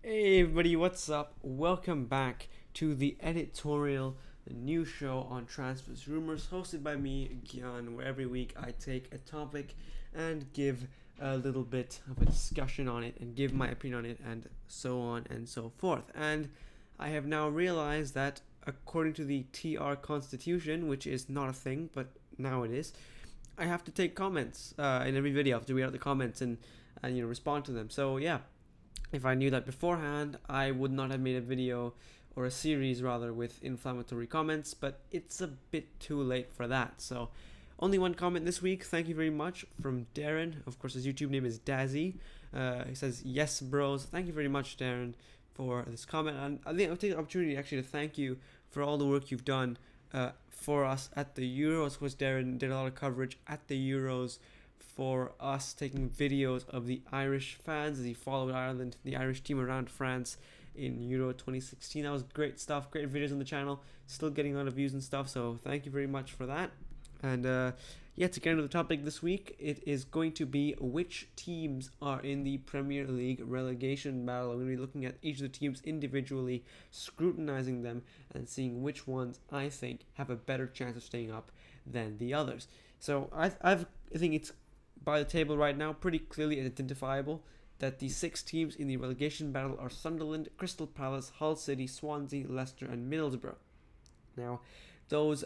Hey everybody, what's up? Welcome back to the Editorial, the new show on transfers rumors, hosted by me, Gian, where every week I take a topic and give a little bit of a discussion on it and give my opinion on it and so on and so forth. And I have now realized that according to the TR Constitution, which is not a thing, but now it is, I have to take comments in every video. I have to read out the comments and respond to them. So yeah, if I knew that beforehand, I would not have made a video or a series rather with inflammatory comments, but it's a bit too late for that. So, only one comment this week. Thank you very much from Darren. Of course, his YouTube name is Dazzy. He says, "Yes, bros." Thank you very much, Darren, for this comment. And I think I'll take the opportunity actually to thank you for all the work you've done for us at the Euros. Of course, Darren did a lot of coverage at the Euros for us, taking videos of the Irish fans as he followed Ireland, the Irish team around France in Euro 2016. That was great stuff, great videos on the channel, still getting a lot of views and stuff, so thank you very much for that. And yeah, to get into the topic this week, it is going to be which teams are in the Premier League relegation battle. I'm going to be looking at each of the teams individually, scrutinizing them, and seeing which ones I think have a better chance of staying up than the others. So I think it's by the table right now, pretty clearly identifiable that the 6 teams in the relegation battle are Sunderland, Crystal Palace, Hull City, Swansea, Leicester, and Middlesbrough. Now, those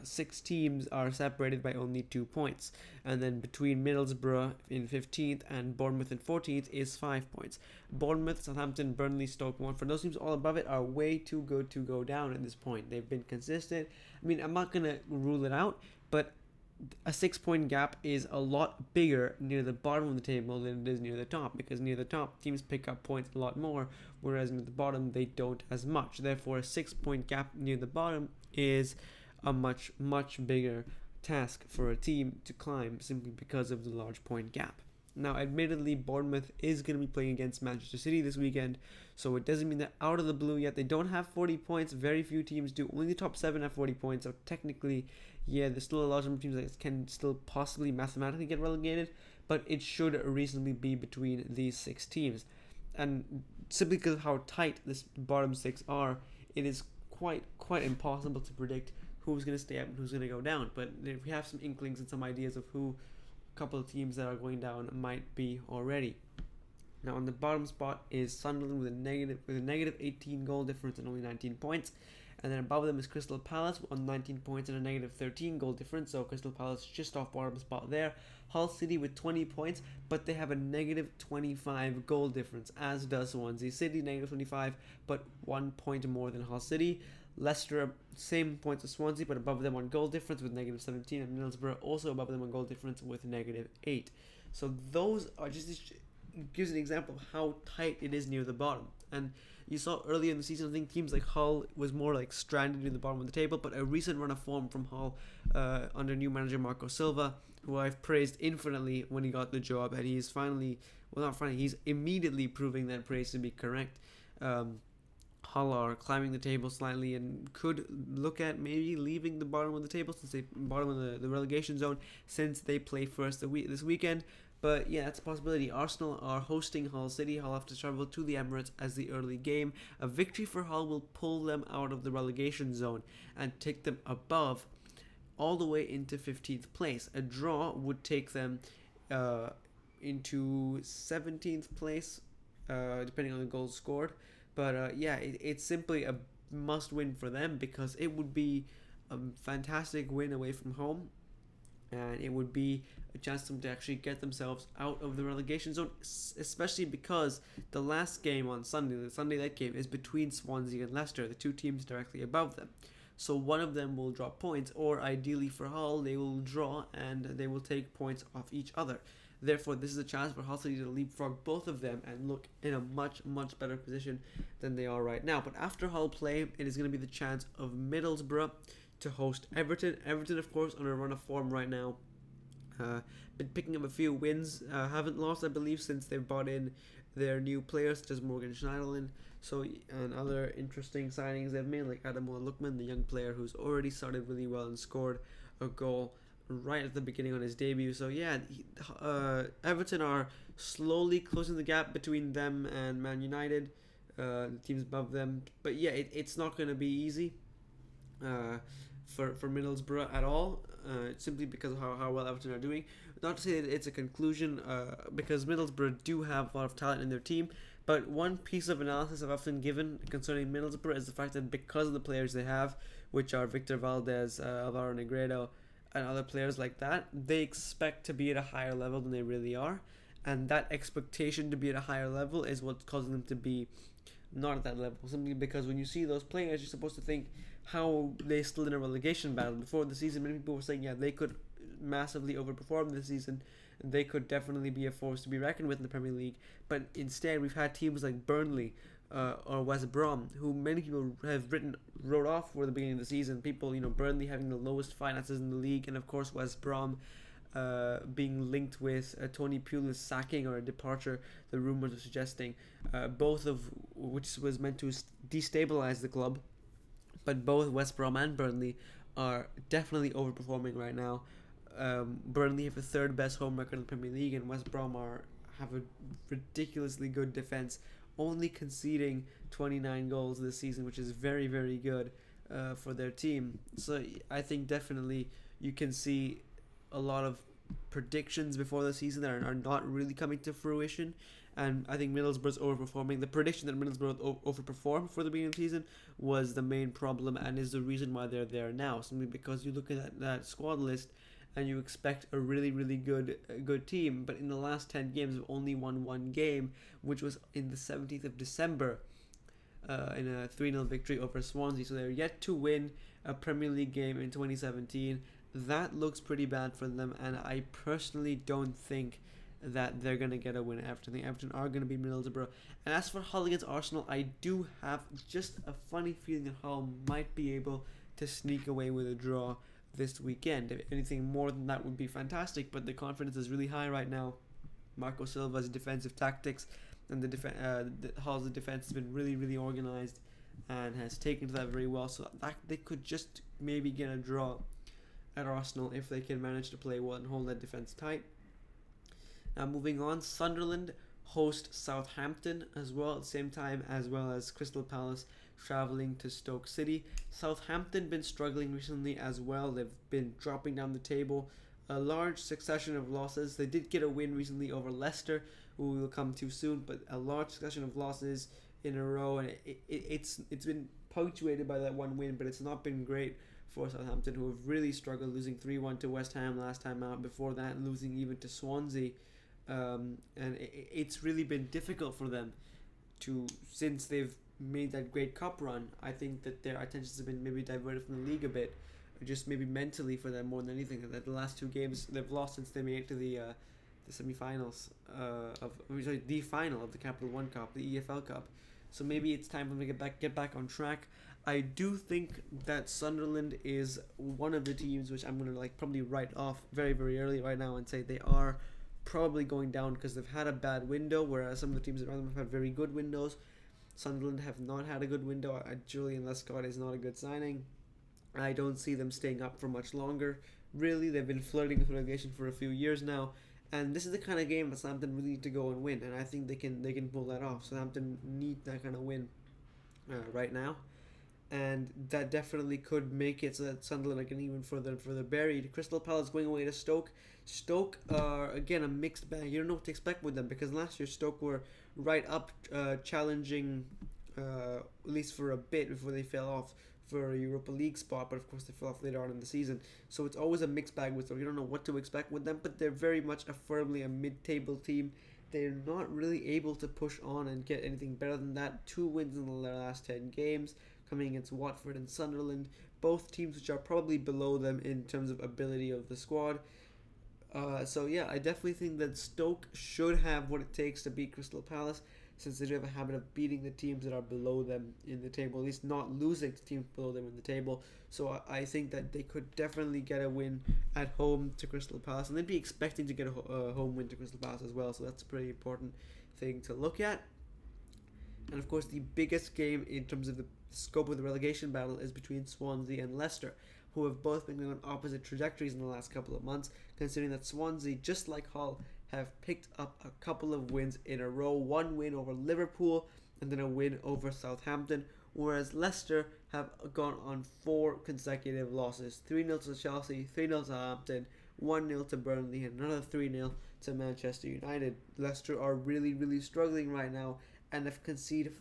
6 teams are separated by only 2 points, and then between Middlesbrough in 15th and Bournemouth in 14th is 5 points. Bournemouth, Southampton, Burnley, Stoke, Watford, those teams all above it are way too good to go down at this point. They've been consistent. I mean, I'm not going to rule it out, but a 6-point gap is a lot bigger near the bottom of the table than it is near the top, because near the top teams pick up points a lot more, whereas near the bottom they don't as much. Therefore, a 6-point gap near the bottom is a much bigger task for a team to climb simply because of the large point gap. Now, admittedly, Bournemouth is going to be playing against Manchester City this weekend, so it doesn't mean that out of the blue yet. They don't have 40 points. Very few teams do. Only the top 7 have 40 points, so technically, yeah, there's still a large number of teams that can still possibly mathematically get relegated, but it should reasonably be between these 6 teams. And simply because of how tight this bottom 6 are, it is quite impossible to predict who's going to stay up and who's going to go down. But we have some inklings and some ideas of who couple of teams that are going down might be already. Now on the bottom spot is Sunderland with a negative 18 goal difference and only 19 points, and then above them is Crystal Palace on 19 points and a negative 13 goal difference, so Crystal Palace just off bottom spot there. Hull City with 20 points, but they have a negative 25 goal difference, as does Swansea City, negative 25, but 1 point more than Hull City. Leicester, same points as Swansea, but above them on goal difference with negative 17, and Middlesbrough also above them on goal difference with negative 8. So those are just gives an example of how tight it is near the bottom. And you saw earlier in the season, I think teams like Hull was more like stranded in the bottom of the table, but a recent run of form from Hull under new manager Marco Silva, who I've praised infinitely when he got the job, and he's he's immediately proving that praise to be correct. Hull are climbing the table slightly and could look at maybe leaving the bottom of the table, since they bottom of the relegation zone, since they play first this weekend. But yeah, that's a possibility. Arsenal are hosting Hull City. Hull have to travel to the Emirates as the early game. A victory for Hull will pull them out of the relegation zone and take them above all the way into 15th place. A draw would take them into 17th place, depending on the goals scored. But yeah, it's simply a must-win for them, because it would be a fantastic win away from home, and it would be a chance for them to actually get themselves out of the relegation zone, especially because the last game on Sunday, the Sunday night game, is between Swansea and Leicester, the 2 teams directly above them. So one of them will drop points, or ideally for Hull, they will draw and they will take points off each other. Therefore, this is a chance for Hull City to leapfrog both of them and look in a much better position than they are right now. But after Hull play, it is going to be the chance of Middlesbrough to host Everton. Everton, of course, on a run of form right now. Been picking up a few wins. Haven't lost, I believe, since they've brought in their new players, such as Morgan Schneiderlin. So, and other interesting signings they've made, like Adam Lookman, the young player who's already started really well and scored a goal right at the beginning on his debut. So yeah, Everton are slowly closing the gap between them and Man United, the teams above them. But yeah, it's not going to be easy uh, for Middlesbrough at all, simply because of how well Everton are doing. Not to say that it's a conclusion, because Middlesbrough do have a lot of talent in their team. But one piece of analysis I've often given concerning Middlesbrough is the fact that because of the players they have, which are Victor Valdez, Alvaro Negredo, and other players like that, they expect to be at a higher level than they really are. And that expectation to be at a higher level is what's causing them to be not at that level. Simply because when you see those players, you're supposed to think how they still in a relegation battle. Before the season, many people were saying, yeah, they could massively overperform this season. They could definitely be a force to be reckoned with in the Premier League. But instead, we've had teams like Burnley or West Brom, who many people have wrote off for the beginning of the season. People, Burnley having the lowest finances in the league, and of course West Brom being linked with Tony Pulis sacking or a departure, the rumours are suggesting, both of which was meant to destabilise the club. But both West Brom and Burnley are definitely overperforming right now. Burnley have the third best home record in the Premier League, and West Brom have a ridiculously good defense, only conceding 29 goals this season, which is very, very good for their team. So I think definitely you can see a lot of predictions before the season that are not really coming to fruition. And I think Middlesbrough's overperforming. The prediction that Middlesbrough overperformed for the beginning of the season was the main problem and is the reason why they're there now. Simply because you look at that squad list and you expect a really, really good team, but in the last 10 games they've only won one game, which was in the 17th of December, in a 3-0 victory over Swansea. So they're yet to win a Premier League game in 2017. That looks pretty bad for them, and I personally don't think that they're going to get a win at Everton. I think Everton are going to be Middlesbrough. And as for Hull against Arsenal, I do have just a funny feeling that Hull might be able to sneak away with a draw this weekend. If anything more than that would be fantastic, but the confidence is really high right now. Marco Silva's defensive tactics and the Hull's defense has been really, really organised and has taken to that very well. So that they could just maybe get a draw at Arsenal if they can manage to play well and hold that defense tight. Now moving on, Sunderland host Southampton as well at the same time, as well as Crystal Palace travelling to Stoke City. Southampton been struggling recently as well. They've been dropping down the table. A large succession of losses. They did get a win recently over Leicester, who will come to soon, but a large succession of losses in a row, and it's been punctuated by that one win, but it's not been great for Southampton, who have really struggled, losing 3-1 to West Ham last time out. Before that, losing even to Swansea. And it's really been difficult for them since they've made that great cup run. I think that their attentions have been maybe diverted from the league a bit, or just maybe mentally for them more than anything. That the last two games they've lost since they made it to the semi-finals the final of the Capital One Cup, the EFL Cup. So maybe it's time for them to get back on track. I do think that Sunderland is one of the teams which I'm gonna probably write off very, very early right now and say they are probably going down because they've had a bad window, whereas some of the teams around them have had very good windows. Sunderland have not had a good window. Julian Lescott is not a good signing. I don't see them staying up for much longer. Really, they've been flirting with relegation for a few years now, and this is the kind of game that Southampton really need to go and win, and I think they can pull that off. Southampton need that kind of win right now, and that definitely could make it so that Sunderland are getting even further buried. Crystal Palace going away to Stoke. Stoke are again a mixed bag. You don't know what to expect with them because last year Stoke were right up, challenging, at least for a bit before they fell off for a Europa League spot, but of course they fell off later on in the season. So it's always a mixed bag with them. You don't know what to expect with them, but they're very much firmly a mid-table team. They're not really able to push on and get anything better than that. 2 wins in the last 10 games, coming against Watford and Sunderland, both teams which are probably below them in terms of ability of the squad. So yeah, I definitely think that Stoke should have what it takes to beat Crystal Palace, since they do have a habit of beating the teams that are below them in the table, at least not losing to teams below them in the table. So I think that they could definitely get a win at home to Crystal Palace, and they'd be expecting to get a home win to Crystal Palace as well, so that's a pretty important thing to look at. And of course the biggest game in terms of the scope of the relegation battle is between Swansea and Leicester. who have both been going on opposite trajectories in the last couple of months, considering that Swansea, just like Hull, have picked up a couple of wins in a row. One win over Liverpool and then a win over Southampton, whereas Leicester have gone on 4 consecutive losses: 3-0 to Chelsea, 3-0 to Southampton, 1-0 to Burnley, and another 3-0 to Manchester United. Leicester are really, really struggling right now and have conceded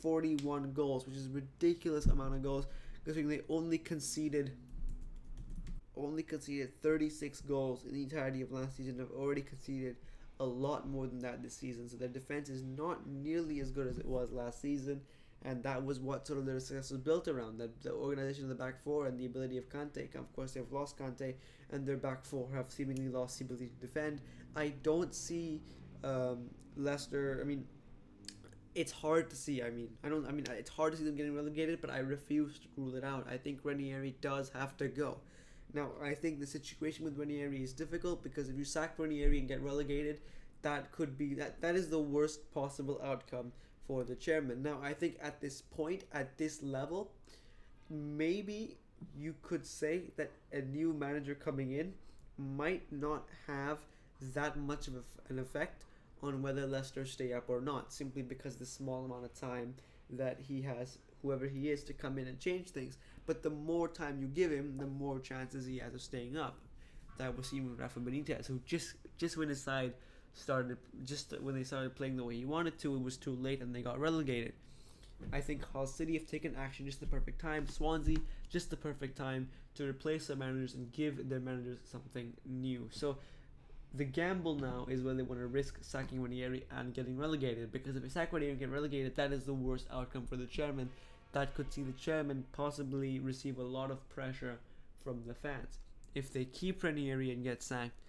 41 goals, which is a ridiculous amount of goals, considering they only conceded 36 goals in the entirety of last season. Have already conceded a lot more than that this season, so their defense is not nearly as good as it was last season, and that was what sort of their success was built around, the organization of the back four and the ability of Kante. Of course, they've lost Kante, and their back four have seemingly lost the ability to defend. I don't see Leicester. I mean, it's hard to see. It's hard to see them getting relegated, but I refuse to rule it out. I think Ranieri does have to go. Now, I think the situation with Ranieri is difficult because if you sack Ranieri and get relegated, that is the worst possible outcome for the chairman. Now, I think at this point, at this level, maybe you could say that a new manager coming in might not have that much of an effect on whether Leicester stay up or not, simply because the small amount of time that he has, whoever he is, to come in and change things. But the more time you give him, the more chances he has of staying up. That was seen with Rafa Benitez, who just when his side started, just when they started playing the way he wanted to, it was too late and they got relegated. I think Hull City have taken action just the perfect time. Swansea, just the perfect time to replace their managers and give their managers something new. So the gamble now is whether they want to risk sacking Ranieri and getting relegated, because if they sack Ranieri and get relegated, that is the worst outcome for the chairman. That could see the chairman possibly receive a lot of pressure from the fans. If they keep Ranieri and get sacked,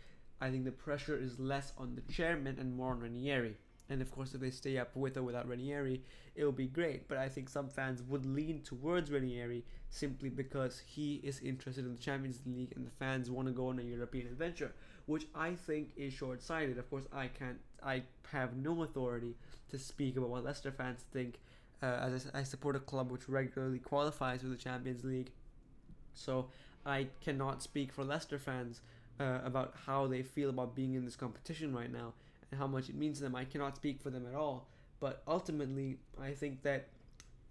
I think the pressure is less on the chairman and more on Ranieri. And of course, if they stay up with or without Ranieri, it will be great. But I think some fans would lean towards Ranieri simply because he is interested in the Champions League and the fans want to go on a European adventure, which I think is short-sighted. Of course, I have no authority to speak about what Leicester fans think, as I support a club which regularly qualifies for the Champions League. So I cannot speak for Leicester fans about how they feel about being in this competition right now and how much it means to them. I cannot speak for them at all. But ultimately, I think that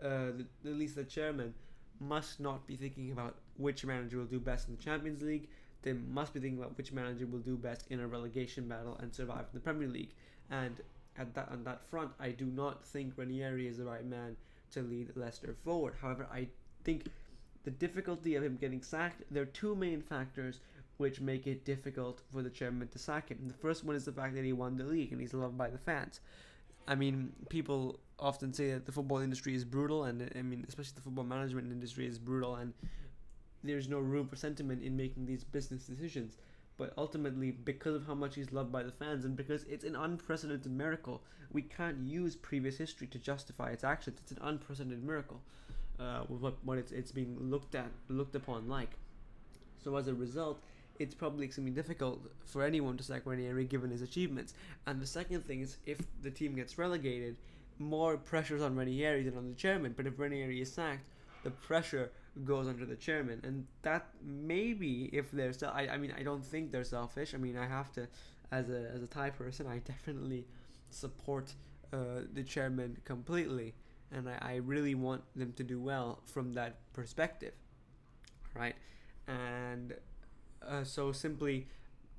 at least the chairman must not be thinking about which manager will do best in the Champions League. They must be thinking about which manager will do best in a relegation battle and survive in the Premier League. And on that front, I do not think Ranieri is the right man to lead Leicester forward. However, I think the difficulty of him getting sacked, there are two main factors which make it difficult for the chairman to sack him. The first one is the fact that he won the league and he's loved by the fans. I mean, people often say that the football industry is brutal, and especially the football management industry is brutal, and there's no room for sentiment in making these business decisions. But ultimately, because of how much he's loved by the fans, and because it's an unprecedented miracle, we can't use previous history to justify its actions. It's an unprecedented miracle, with what it's being looked upon like. So as a result, it's probably extremely difficult for anyone to sack Ranieri given his achievements. And the second thing is, if the team gets relegated, more pressure's on Ranieri than on the chairman. But if Ranieri is sacked, the pressure goes under the chairman, and that maybe if they're I don't think they're selfish. I have to, as a Thai person, I definitely support the chairman completely, and I really want them to do well from that perspective, right? And so simply,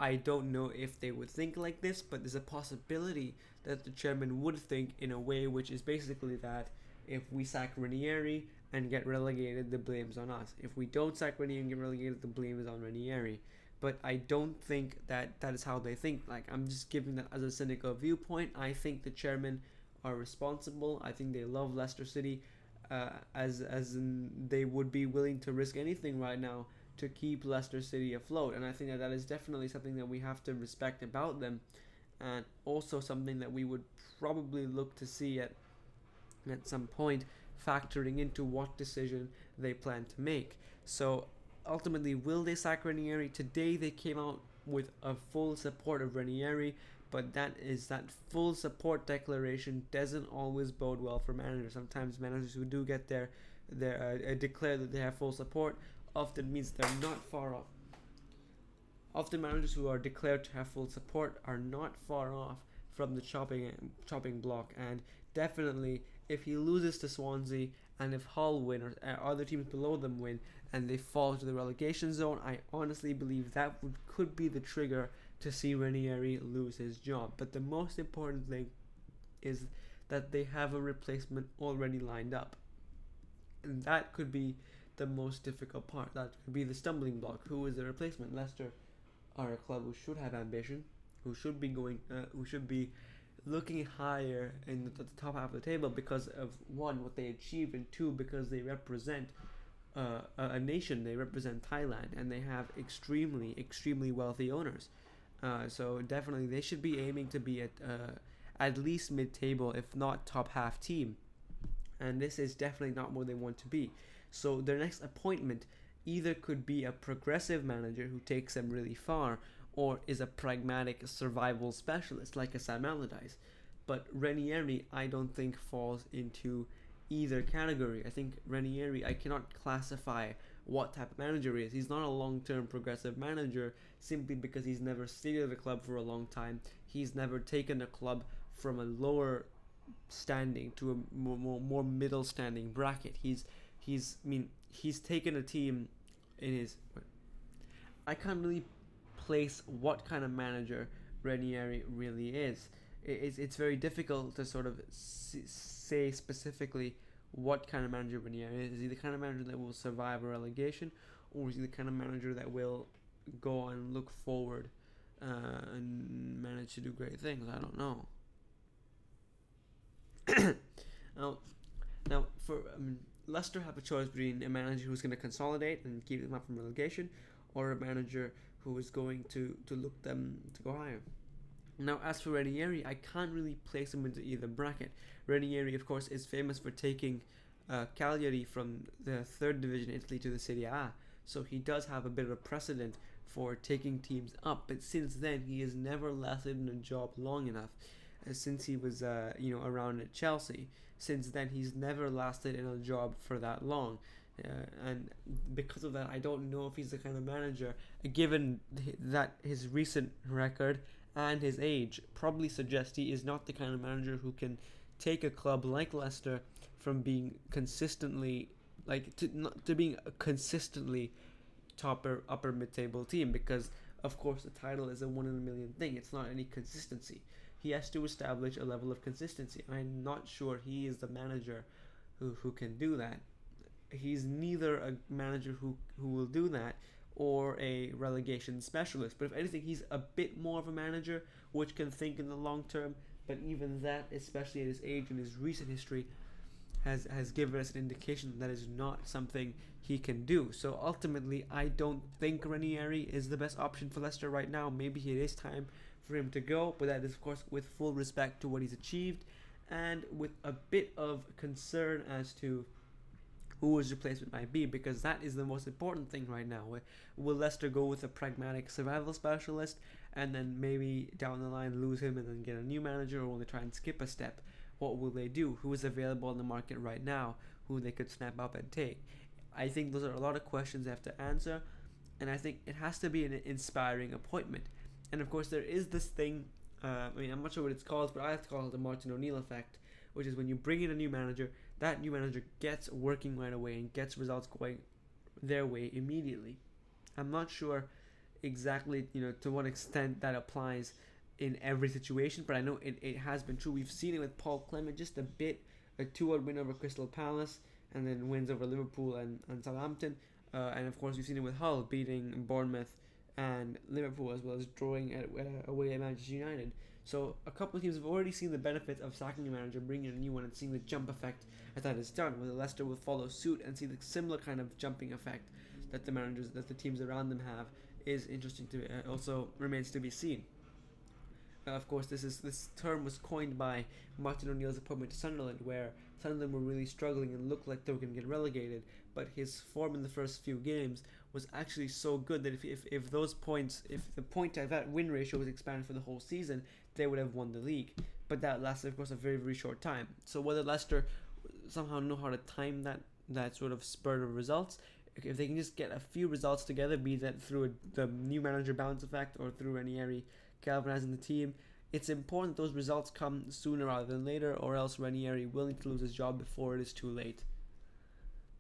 I don't know if they would think like this, but there's a possibility that the chairman would think in a way which is basically that if we sack Ranieri and get relegated, the blame's on us. If we don't sack Ranieri and get relegated, the blame is on Ranieri. But I don't think that is how they think. Like, I'm just giving that as a cynical viewpoint. I think the chairman are responsible. I think they love Leicester City, as in they would be willing to risk anything right now to keep Leicester City afloat. And I think that is definitely something that we have to respect about them, and also something that we would probably look to see at some point, factoring into what decision they plan to make. So ultimately, will they sack Ranieri? Today they came out with a full support of Ranieri, but that full support declaration doesn't always bode well for managers. Sometimes managers who do get their declare that they have full support often means they're not far off. Often managers who are declared to have full support are not far off from the chopping block, and definitely if he loses to Swansea and if Hull win or other teams below them win and they fall to the relegation zone, I honestly believe that could be the trigger to see Ranieri lose his job. But the most important thing is that they have a replacement already lined up, and that could be the most difficult part. That could be the stumbling block. Who is the replacement? Leicester are a club who should have ambition, who should be looking higher in the top half of the table because of one, what they achieved, and two, because they represent a nation. They represent Thailand, and they have extremely wealthy owners. So definitely they should be aiming to be at least mid-table, if not top half team. And this is definitely not where they want to be. So their next appointment either could be a progressive manager who takes them really far, or is a pragmatic survival specialist like a Sam Allardyce. But Ranieri, I don't think falls into either category. I think Ranieri, I cannot classify what type of manager he is. He's not a long-term progressive manager simply because he's never stayed at a club for a long time. He's never taken a club from a lower standing to a more middle standing bracket. He's taken a team in his. I can't really place what kind of manager Ranieri really is. It's very difficult to sort of say specifically what kind of manager Ranieri is. Is he the kind of manager that will survive a relegation, or is he the kind of manager that will go and look forward and manage to do great things? I don't know. now for Leicester have a choice between a manager who's going to consolidate and keep them up from relegation, or a manager who is going to look them to go higher. Now, as for Ranieri, I can't really place him into either bracket. Ranieri, of course, is famous for taking Cagliari from the third division Italy to the Serie A, so he does have a bit of a precedent for taking teams up. But since then, he has never lasted in a job long enough. Since he was, around at Chelsea, since then he's never lasted in a job for that long. And because of that, I don't know if he's the kind of manager, given that his recent record and his age probably suggests he is not the kind of manager who can take a club like Leicester from being consistently to being a consistently upper mid-table team, because of course the title is a 1 in a million thing. It's not any consistency. He has to establish a level of consistency. I'm not sure he is the manager who can do that. He's neither a manager who will do that or a relegation specialist. But if anything, he's a bit more of a manager which can think in the long term. But even that, especially at his age and his recent history, has given us an indication that is not something he can do. So ultimately, I don't think Ranieri is the best option for Leicester right now. Maybe it is time for him to go, but that is, of course, with full respect to what he's achieved and with a bit of concern as to who his replacement might be, because that is the most important thing right now. Will Leicester go with a pragmatic survival specialist and then maybe down the line lose him and then get a new manager, or will they try and skip a step? What will they do? Who is available on the market right now who they could snap up and take? I think those are a lot of questions they have to answer, and I think it has to be an inspiring appointment. And of course, there is this thing, I'm not sure what it's called, but I like to call it the Martin O'Neill effect, which is when you bring in a new manager, that new manager gets working right away and gets results going their way immediately. I'm not sure exactly, to what extent that applies in every situation, but I know it has been true. We've seen it with Paul Clement, just a 2-1 win over Crystal Palace, and then wins over Liverpool and Southampton. And of course, we've seen it with Hull beating Bournemouth and Liverpool, as well as drawing away at Manchester United. So a couple of teams have already seen the benefits of sacking a manager, bringing in a new one, and seeing the jump effect that is done. Whether Leicester will follow suit and see the similar kind of jumping effect that the teams around them have is interesting to also remains to be seen. Of course, this term was coined by Martin O'Neill's appointment to Sunderland, where Sunderland were really struggling and looked like they were going to get relegated. But his form in the first few games was actually so good that if the that win ratio was expanded for the whole season, they would have won the league. But that lasted, of course, a very, very short time. So whether Leicester somehow know how to time that sort of spurt of results if they can just get a few results together, be that through the new manager bounce effect or through Ranieri galvanizing the team, it's important those results come sooner rather than later, or else Ranieri will need to lose his job before it is too late.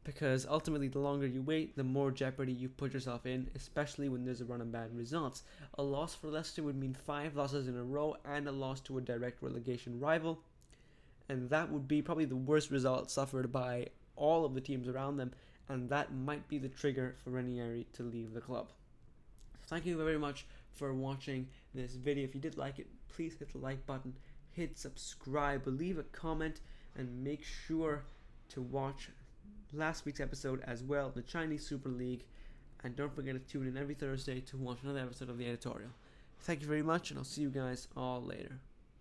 Because ultimately, the longer you wait, the more jeopardy you put yourself in, especially when there's a run of bad results. A loss for Leicester would mean 5 losses in a row and a loss to a direct relegation rival, and that would be probably the worst result suffered by all of the teams around them, and that might be the trigger for Ranieri to leave the club. Thank you very much for watching this video. If you did like it, please hit the like button, hit subscribe, leave a comment, and make sure to watch last week's episode as well, the Chinese Super League, and don't forget to tune in every Thursday to watch another episode of the Editorial. Thank you very much, and I'll see you guys all later.